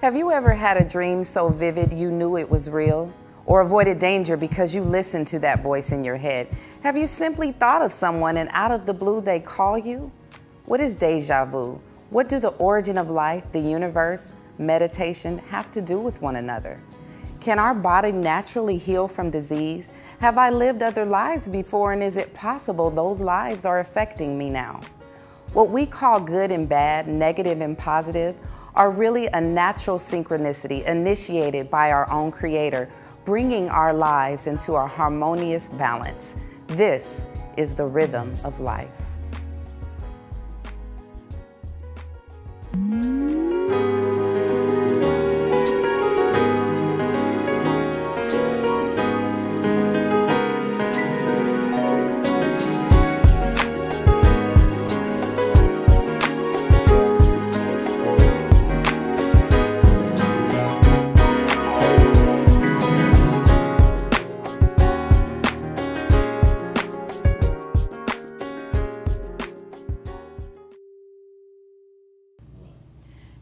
Have you ever had a dream so vivid you knew it was real? Or avoided danger because you listened to that voice in your head? Have you simply thought of someone and out of the blue they call you? What is deja vu? What do the origin of life, the universe, meditation have to do with one another? Can our body naturally heal from disease? Have I lived other lives before, and is it possible those lives are affecting me now? What we call good and bad, negative and positive, are really a natural synchronicity initiated by our own Creator, bringing our lives into a harmonious balance. This is the rhythm of life.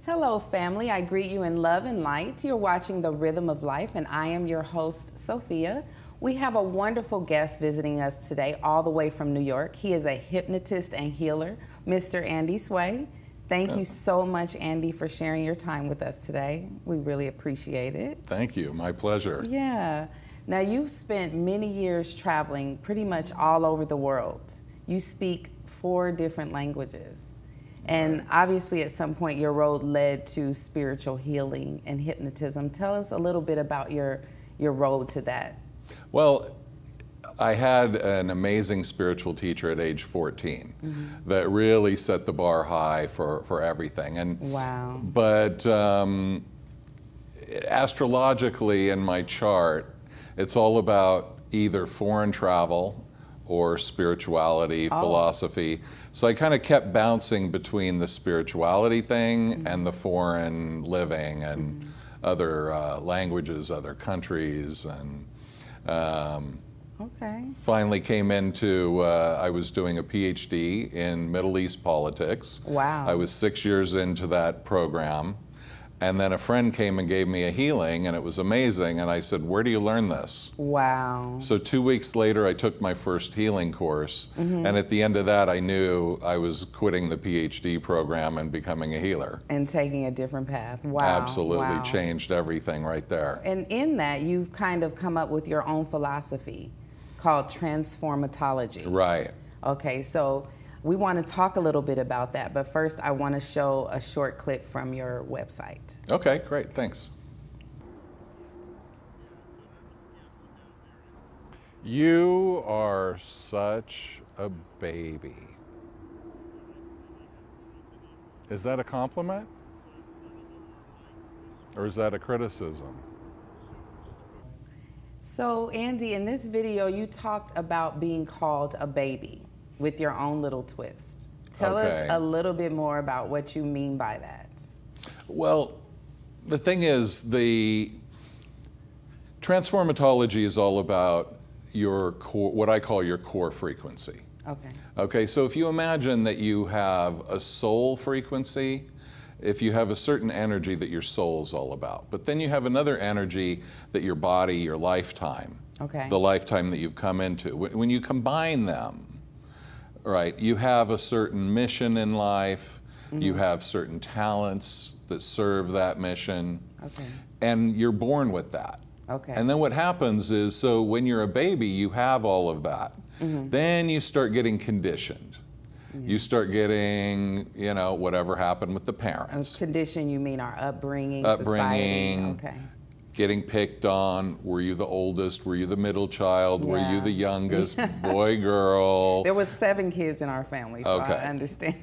Hello family, I greet you in love and light. You're watching The Rhythm of Life and I am your host, Sophia. We have a wonderful guest visiting us today all the way from New York. He is a hypnotist and healer, Mr. Andy Sway. Thank you so much, Andy, for sharing your time with us today. We really appreciate it. Thank you, my pleasure. Yeah. Now you've spent many years traveling pretty much all over the world. You speak 4 different languages. And obviously at some point your road led to spiritual healing and hypnotism. Tell us a little bit about your road to that. Well, I had an amazing spiritual teacher at age 14 that really set the bar high for everything. And wow. But astrologically in my chart, it's all about either foreign travel or spirituality, philosophy. So I kind of kept bouncing between the spirituality thing and the foreign living and other languages, other countries, and finally came into, I was doing a PhD in Middle East politics. Wow. I was 6 years into that program. And then a friend came and gave me a healing, and it was amazing. And I said, where do you learn this? Wow. So 2 weeks later, I took my first healing course. And at the end of that, I knew I was quitting the PhD program and becoming a healer. And taking a different path. Wow. Absolutely changed everything right there. And in that, you've kind of come up with your own philosophy called transformatology. Right. Okay, so we want to talk a little bit about that, but first I want to show a short clip from your website. Okay, great, thanks. You are such a baby. Is that a compliment? Or is that a criticism? So Andy, in this video you talked about being called a baby with your own little twist. Tell us a little bit more about what you mean by that. Well, the thing is, the transformatology is all about your core, what I call your core frequency. Okay. Okay, so if you imagine that you have a soul frequency, if you have a certain energy that your soul's all about, but then you have another energy that your body, your lifetime, the lifetime that you've come into. When you combine them, right, you have a certain mission in life, you have certain talents that serve that mission, and you're born with that. And then what happens is, so when you're a baby, you have all of that. Then you start getting conditioned. You start getting, you know, whatever happened with the parents. Condition, you mean our upbringing, Upbringing, society. Getting picked on. Were you the oldest? Were you the middle child? Were you the youngest? Boy, girl? There was 7 kids in our family, so I understand.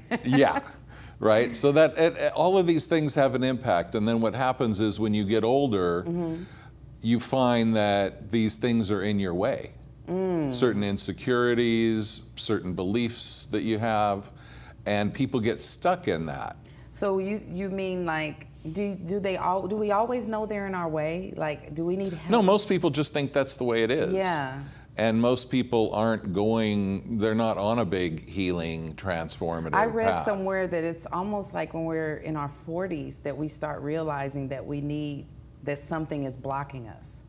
Right? So that all of these things have an impact. And then what happens is when you get older, you find that these things are in your way. Certain insecurities, certain beliefs that you have, and people get stuck in that. So you mean like, do we always know they're in our way? Like, do we need help? No, most people just think that's the way it is. Yeah. And most people aren't going, they're not on a big healing, transformative I read path. somewhere that it's almost like when we're in our 40s that we start realizing that that something is blocking us.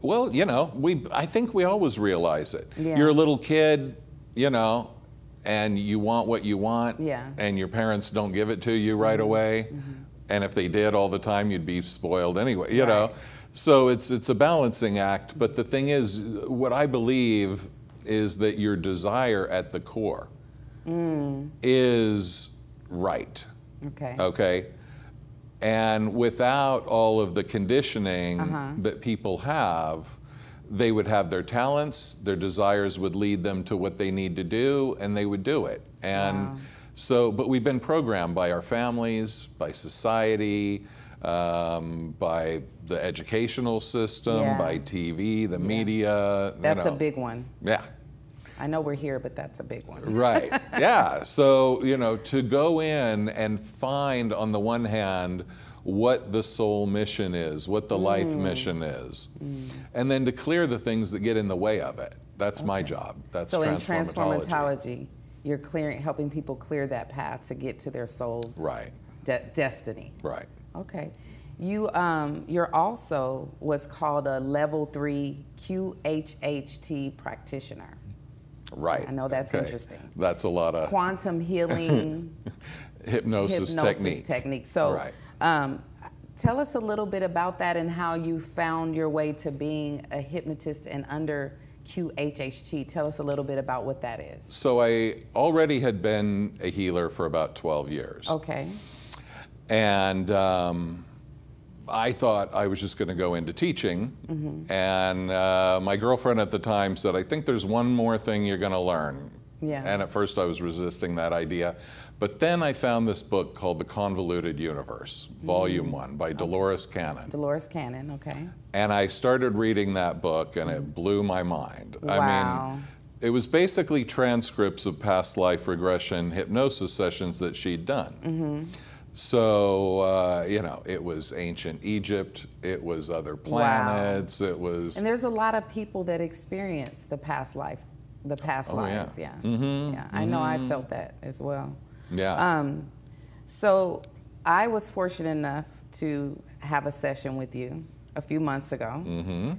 Well, you know, I think we always realize it. Yeah. You're a little kid, you know, and you want what you want, Yeah. and your parents don't give it to you right away. And if they did all the time, you'd be spoiled anyway, you know. So it's a balancing act. But the thing is, what I believe is that your desire at the core is right. Okay. Okay? And without all of the conditioning that people have, they would have their talents, their desires would lead them to what they need to do, and they would do it. And so, but we've been programmed by our families, by society, by the educational system, by TV, the media. That's a big one. Yeah. I know we're here, but that's a big one. Right. Yeah. So, you know, to go in and find, on the one hand, what the soul mission is, what the life mission is, and then to clear the things that get in the way of it. That's my job. That's so transformatology. in transformatology, you're helping people clear that path to get to their soul's destiny. Right. Okay. You're also what's called a level 3 QHHT practitioner. Right. I know that's interesting. That's a lot of quantum healing hypnosis technique. So tell us a little bit about that and how you found your way to being a hypnotist and under QHHT. Tell us a little bit about what that is. So I already had been a healer for about 12 years. Okay. And I thought I was just going to go into teaching. And my girlfriend at the time said, I think there's one more thing you're going to learn. Yeah. And at first I was resisting that idea. But then I found this book called The Convoluted Universe, Volume 1 by Dolores Cannon. Dolores Cannon, okay. And I started reading that book and it blew my mind. Wow. I mean, it was basically transcripts of past life regression hypnosis sessions that she'd done. So, you know, it was ancient Egypt, it was other planets, it was... And there's a lot of people that experience the past lives, yeah. Yeah, I know I felt that as well. Yeah. So I was fortunate enough to have a session with you a few months ago.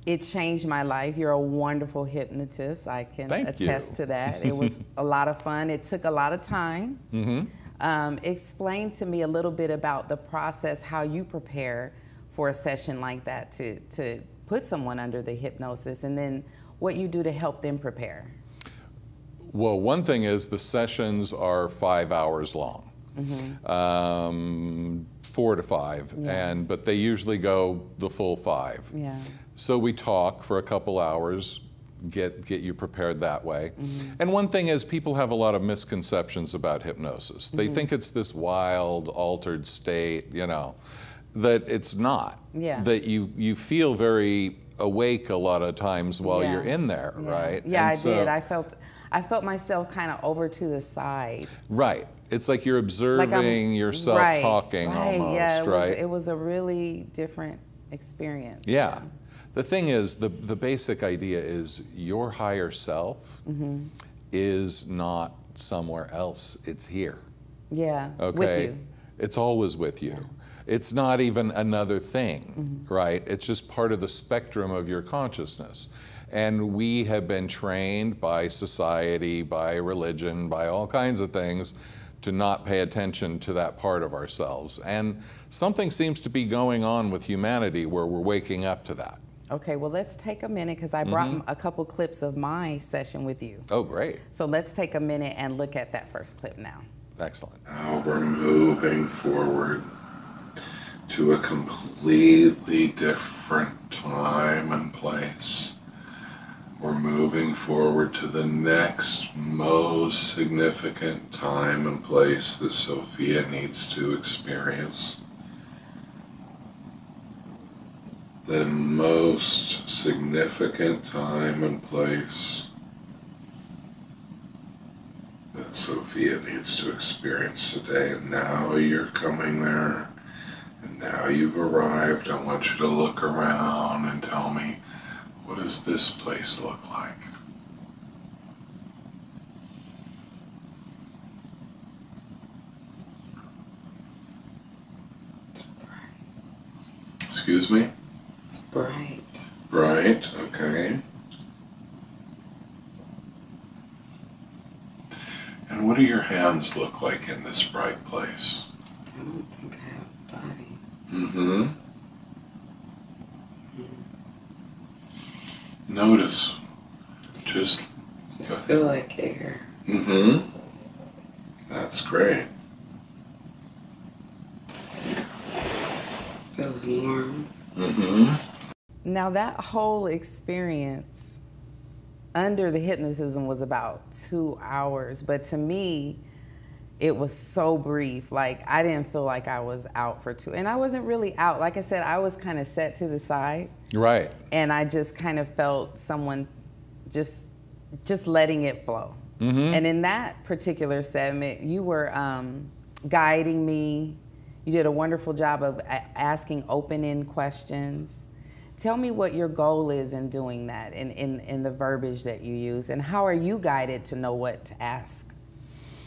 It changed my life. You're a wonderful hypnotist. I can attest to that. It was a lot of fun. It took a lot of time. Explain to me a little bit about the process, how you prepare for a session like that to put someone under the hypnosis, and then what you do to help them prepare. Well, one thing is the sessions are 5 hours long, 4 to 5, but they usually go the full 5. Yeah. So we talk for a couple hours, get you prepared that way. And one thing is people have a lot of misconceptions about hypnosis. They think it's this wild, altered state, you know, that it's not. Yeah. That you feel very awake a lot of times while you're in there, right? Yeah, and I did. I felt myself kind of over to the side. Right. It's like you're observing yourself talking almost, yeah, it was a really different experience. Yeah. The thing is, the basic idea is your higher self is not somewhere else. It's here. Yeah, okay? with you. It's always with you. It's not even another thing, right? It's just part of the spectrum of your consciousness. And we have been trained by society, by religion, by all kinds of things to not pay attention to that part of ourselves. And something seems to be going on with humanity where we're waking up to that. Okay, well, let's take a minute because I brought a couple clips of my session with you. Oh, great. So let's take a minute and look at that first clip now. Excellent. Now we're moving forward to a completely different time and place. We're moving forward to the next most significant time and place that Sophia needs to experience. The most significant time and place that Sophia needs to experience today. And now you're coming there, and now you've arrived. I want you to look around and tell me What does this place look like? Excuse me? It's bright. Bright, okay. And what do your hands look like in this bright place? I don't think I have a body. Mm-hmm. Notice. Just feel like air. Mm-hmm. That's great. Feels warm. Mm-hmm. Now that whole experience under the hypnotism was about 2 hours, but to me, it was so brief. Like, I didn't feel like I was out for two, and I wasn't really out. Like I said, I was kind of set to the side. Right. And I just kind of felt someone just letting it flow. Mm-hmm. And in that particular segment, you were guiding me. You did a wonderful job of asking open-end questions. Tell me what your goal is in doing that, in the verbiage that you use, and how are you guided to know what to ask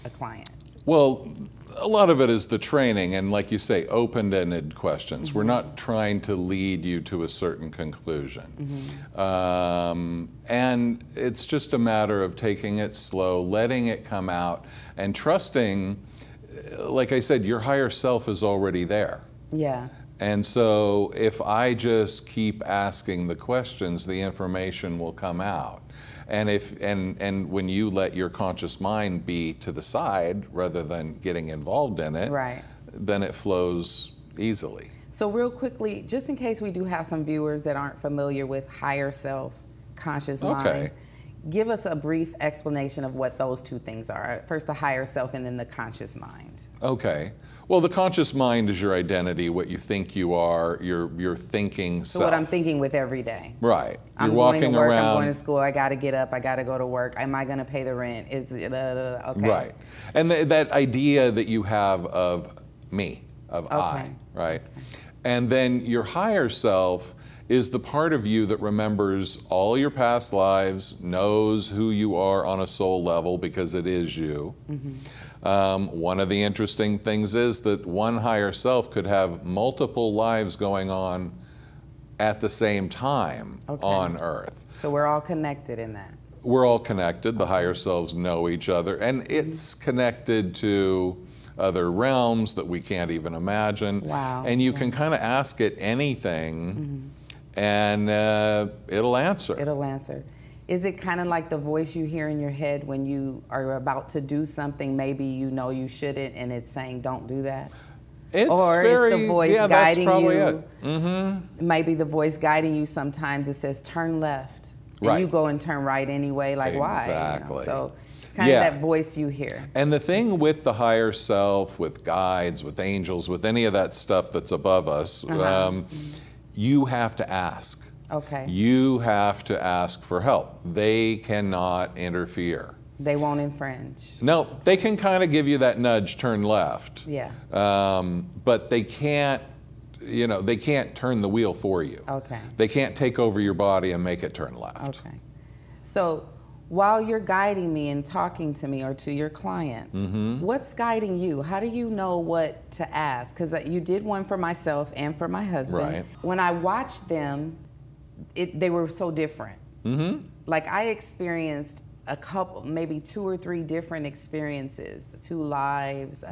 a client? Well, a lot of it is the training, and like you say, open-ended questions. Mm-hmm. We're not trying to lead you to a certain conclusion. Mm-hmm. And it's just a matter of taking it slow, letting it come out, and trusting, like I said, your higher self is already there. Yeah. And so if I just keep asking the questions, the information will come out. And when you let your conscious mind be to the side rather than getting involved in it, right, then it flows easily. So real quickly, just in case we do have some viewers that aren't familiar with higher self, conscious mind, give us a brief explanation of what those two things are. First the higher self and then the conscious mind. Okay. Well, the conscious mind is your identity, what you think you are, your thinking self. So what I'm thinking with every day. Right. I'm going to work, I'm going to school, I got to get up, I got to go to work, am I going to pay the rent? Is it, okay. Right. And that idea that you have of me, of I, right? Okay. And then your higher self is the part of you that remembers all your past lives, knows who you are on a soul level because it is you. Mm-hmm. One of the interesting things is that one higher self could have multiple lives going on at the same time on Earth. So we're all connected in that. We're all connected. The higher selves know each other, and it's connected to other realms that we can't even imagine. Wow. And you can kind of ask it anything, and it'll answer. It'll answer. Is it kind of like the voice you hear in your head when you are about to do something, maybe you know you shouldn't, and it's saying, don't do that? It's the voice guiding you. It. Mm-hmm. Maybe the voice guiding you sometimes, it says, turn left. And you go and turn right anyway, like why? Exactly. You know? So it's kind of that voice you hear. And the thing with the higher self, with guides, with angels, with any of that stuff that's above us, you have to ask. Okay. You have to ask for help. They cannot interfere. They won't infringe. No, they can kind of give you that nudge, turn left. Yeah. But they can't, they can't turn the wheel for you. Okay. They can't take over your body and make it turn left. Okay. So while you're guiding me and talking to me or to your clients, what's guiding you? How do you know what to ask? Because you did one for myself and for my husband. Right. When I watched them, they were so different. Like I experienced a couple, maybe 2 or 3 different experiences, 2 lives,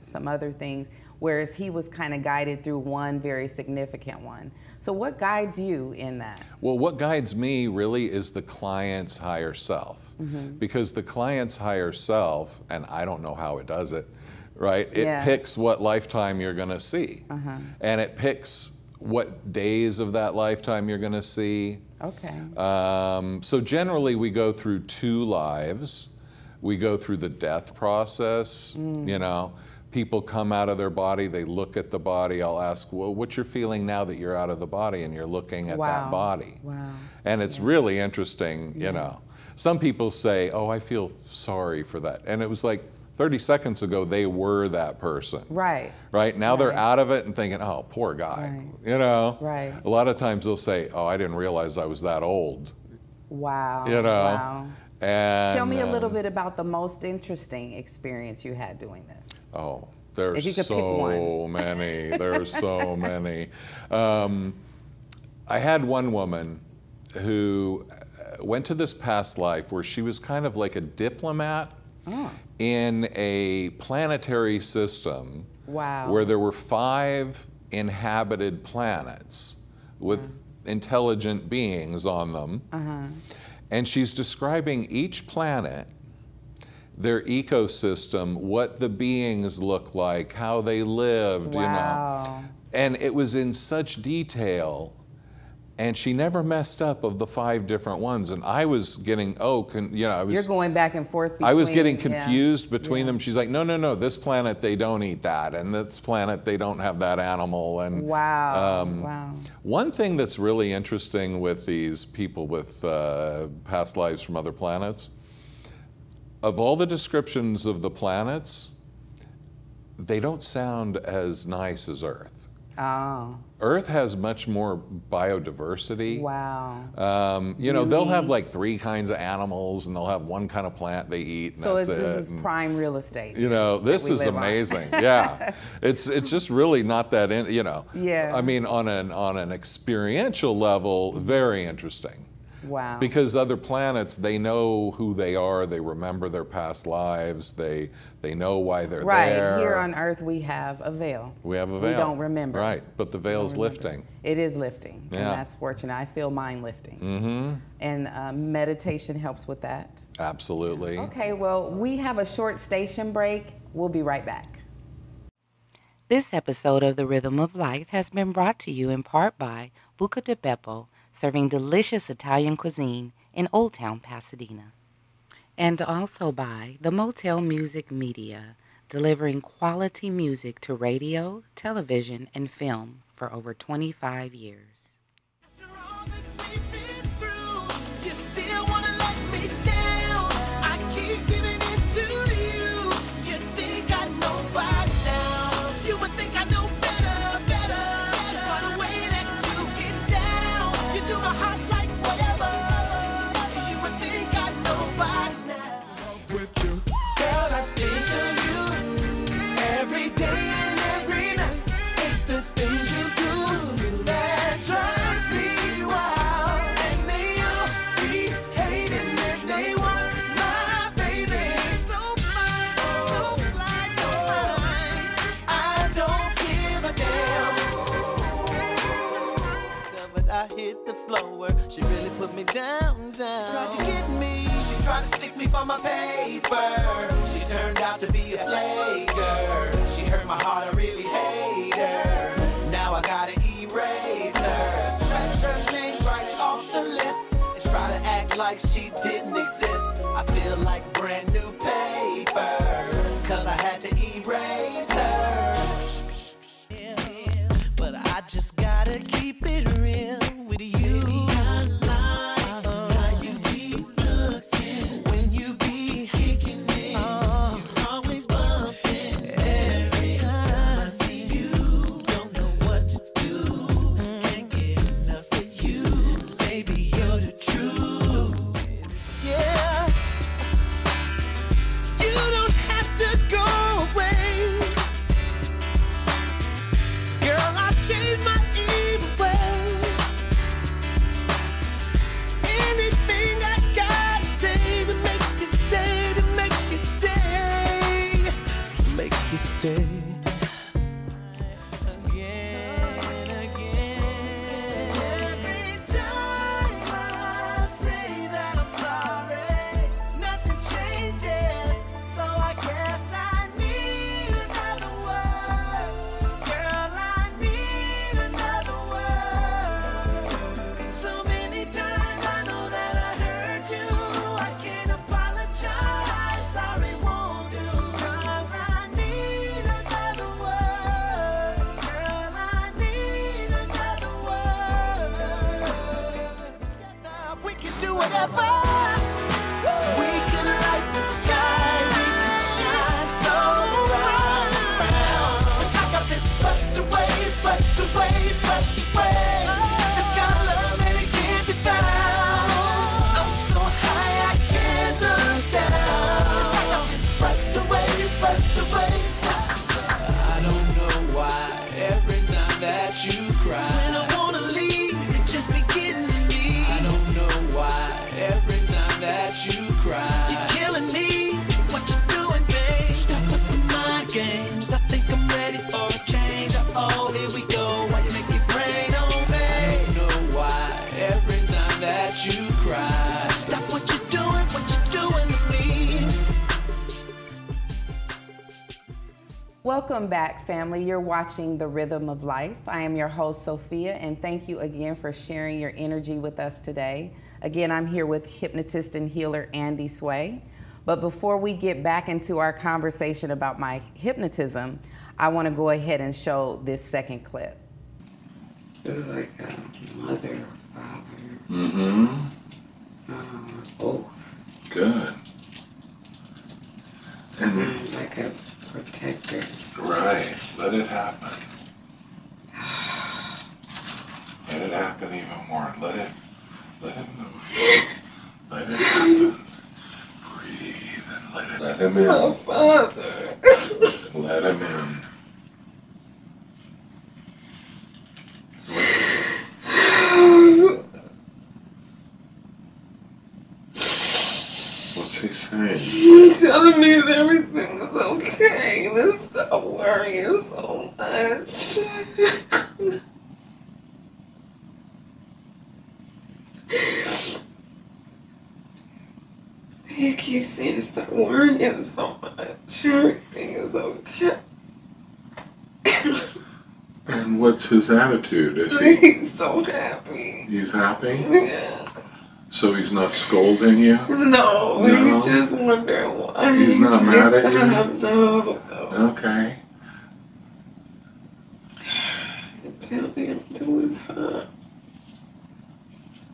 some other things, whereas he was kind of guided through one very significant one. So what guides you in that? Well, what guides me really is the client's higher self. Because the client's higher self, and I don't know how it does it, right? It picks what lifetime you're going to see. And it picks what days of that lifetime you're going to see. Okay. So generally we go through 2 lives. We go through the death process, People come out of their body, they look at the body. I'll ask, well, what's your feeling now that you're out of the body and you're looking at that body? Wow. And it's really interesting, Some people say, oh, I feel sorry for that. And it was like, 30 seconds ago, they were that person. Right. Right? Now they're Right. out of it and thinking, oh, poor guy. Right. You know? Right. A lot of times they'll say, oh, I didn't realize I was that old. Wow. You know? Wow. And, Tell me a little bit about the most interesting experience you had doing this. Oh, If there's you could pick so one. many. There's so many. I had one woman who went to this past life where she was kind of like a diplomat in a planetary system. Wow. Where there were 5 inhabited planets with intelligent beings on them. And she's describing each planet, their ecosystem, what the beings look like, how they lived, you know. Wow. And it was in such detail, and she never messed up of the 5 different ones. And I was getting, You're going back and forth between. I was getting yeah. confused between them. She's like, no, this planet, they don't eat that. And this planet, they don't have that animal. And Wow. Wow. one thing that's really interesting with these people with past lives from other planets, of all the descriptions of the planets, they don't sound as nice as Earth. Oh. Earth has much more biodiversity. Wow. You know, they'll have like 3 kinds of animals, and they'll have 1 kind of plant they eat, and So that's this it. is prime real estate. You know, this we is live on. amazing. Yeah, it's just really not that you know. Yeah. I mean, on an experiential level, very interesting. Wow. Because other planets, they know who they are. They remember their past lives. They know why they're Right. there. Here on Earth, we have a veil. We have a veil. We don't remember. Right, but the veil's lifting. It is lifting, and Yeah. that's fortunate. I feel mine lifting. Mm-hmm. And meditation helps with that. Absolutely. Okay, well, we have a short station break. We'll be right back. This episode of The Rhythm of Life has been brought to you in part by Buca di Beppo, serving delicious Italian cuisine in Old Town, Pasadena. And also by the Motel Music Media, delivering quality music to radio, television, and film for over 25 years. She really put me down. Tried to get me, she tried to stick me for my paper. She turned out to be a flaker. She hurt my heart, I really hate her. Now I gotta erase her. Scratch her name right off the list and try to act like she didn't exist. I feel like brand new paper, cause I had to erase her. But I just gotta keep it real with you. games. I think I'm ready for a change. Oh, here we go. Why you make it rain on me? I don't know why. Every time that you cry, stop what you're doing to me. Welcome back, family. You're watching The Rhythm of Life. I am your host, Sophia, and thank you again for sharing your energy with us today. Again, I'm here with hypnotist and healer Andy Sway. But before we get back into our conversation about my hypnotism, I want to go ahead and show this second clip. It was like a mother, father, oath. Good. And like a protector. Right. Let it happen. Let it happen even more. Let it move. Let it happen. Breathe and let him in. My father. Let him in. What's he saying? He's telling me that everything is okay. Let's stop worrying so much. He keeps saying stop worrying so much. Everything is okay. And what's his attitude? Is he? He's so happy. He's happy? Yeah. So he's not scolding you? No, No? he just wondering why. He's not mad at you? No. Okay. Tell me I'm doing fine.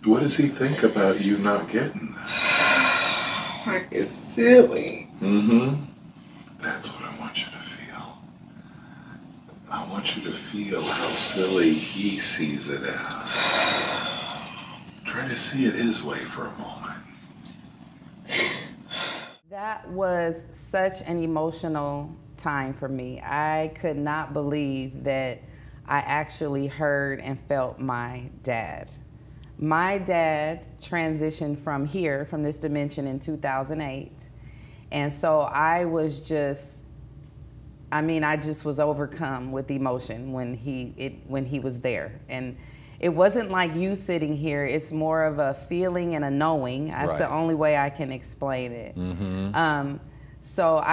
What does he think about you not getting this? Like it's silly. That's what I want you to feel. I want you to feel how silly he sees it as. Try to see it his way for a moment. That was such an emotional time for me. I could not believe that I actually heard and felt my dad. My dad transitioned from here, from this dimension in 2008. And so I was just, I just was overcome with emotion when he was there. And it wasn't like you sitting here. It's more of a feeling and a knowing. That's the only way I can explain it. So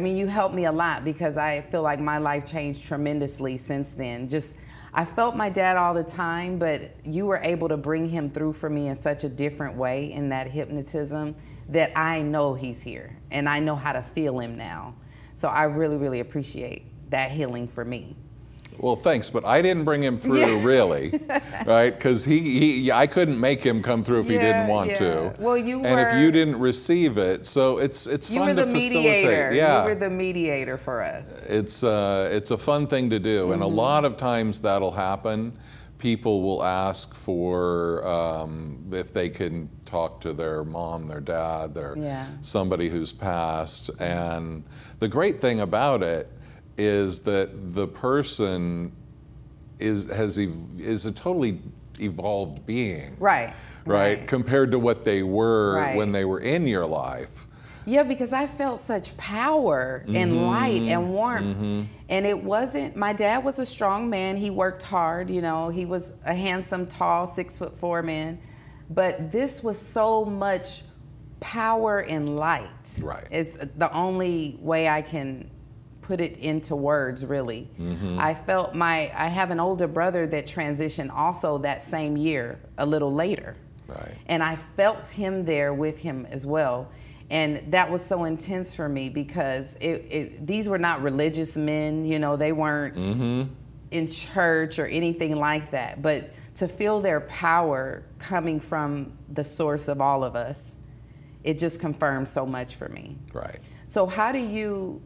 you helped me a lot because I feel like my life changed tremendously since then. I felt my dad all the time, but you were able to bring him through for me in such a different way in that hypnotism that I know he's here and I know how to feel him now. So I really, really appreciate that healing for me. Well, thanks, but I didn't bring him through, really, right? Because I couldn't make him come through if he didn't want to. Well, you and if you didn't receive it, so it's fun to facilitate. Yeah, you were the mediator for us. It's a fun thing to do, and a lot of times that'll happen. People will ask for if they can talk to their mom, their dad, somebody who's passed, and the great thing about it is that the person is a totally evolved being. Right. Compared to what they were when they were in your life. Yeah, because I felt such power and light and warmth. And it wasn't, my dad was a strong man. He worked hard, you know, he was a handsome, tall, 6'4" man. But this was so much power and light. Right. It's the only way I can put it into words, really. I felt I have an older brother that transitioned also that same year, a little later. Right. And I felt him there with him as well. And that was so intense for me because these were not religious men, you know, they weren't in church or anything like that. But to feel their power coming from the source of all of us, it just confirmed so much for me. Right. So how do you,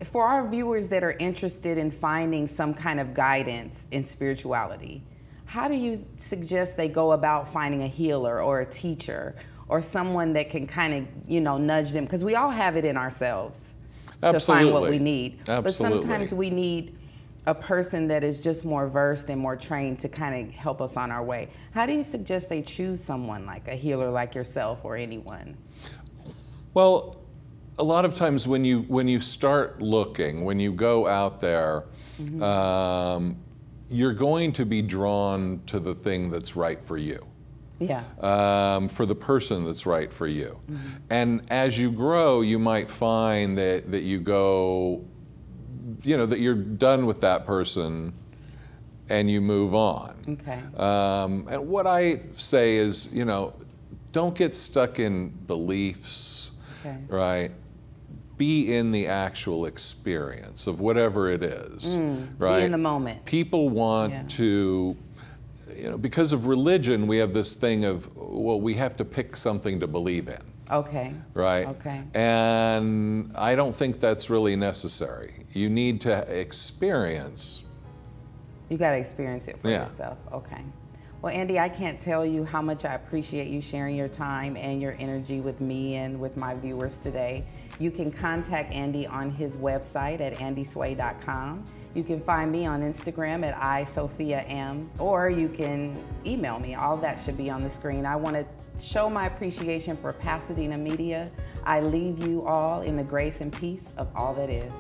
for our viewers that are interested in finding some kind of guidance in spirituality, how do you suggest they go about finding a healer or a teacher or someone that can kind of, you know, nudge them? Because we all have it in ourselves to find what we need. But sometimes we need a person that is just more versed and more trained to kind of help us on our way. How do you suggest they choose someone like a healer like yourself or anyone? Well, a lot of times when you start looking, when you go out there, you're going to be drawn to the thing that's right for you. Yeah. For the person that's right for you. And as you grow, you might find that you go, that you're done with that person and you move on. Okay. And what I say is, don't get stuck in beliefs, Okay. right? Be in the actual experience of whatever it is, right? Be in the moment. People want to, because of religion, we have this thing of, well, we have to pick something to believe in. Okay. Right? Okay. And I don't think that's really necessary. You need to experience. You got to experience it for yourself. Okay. Well, Andy, I can't tell you how much I appreciate you sharing your time and your energy with me and with my viewers today. You can contact Andy on his website at andysway.com. You can find me on Instagram at ISophiaM, or you can email me. All that should be on the screen. I want to show my appreciation for Pasadena Media. I leave you all in the grace and peace of all that is.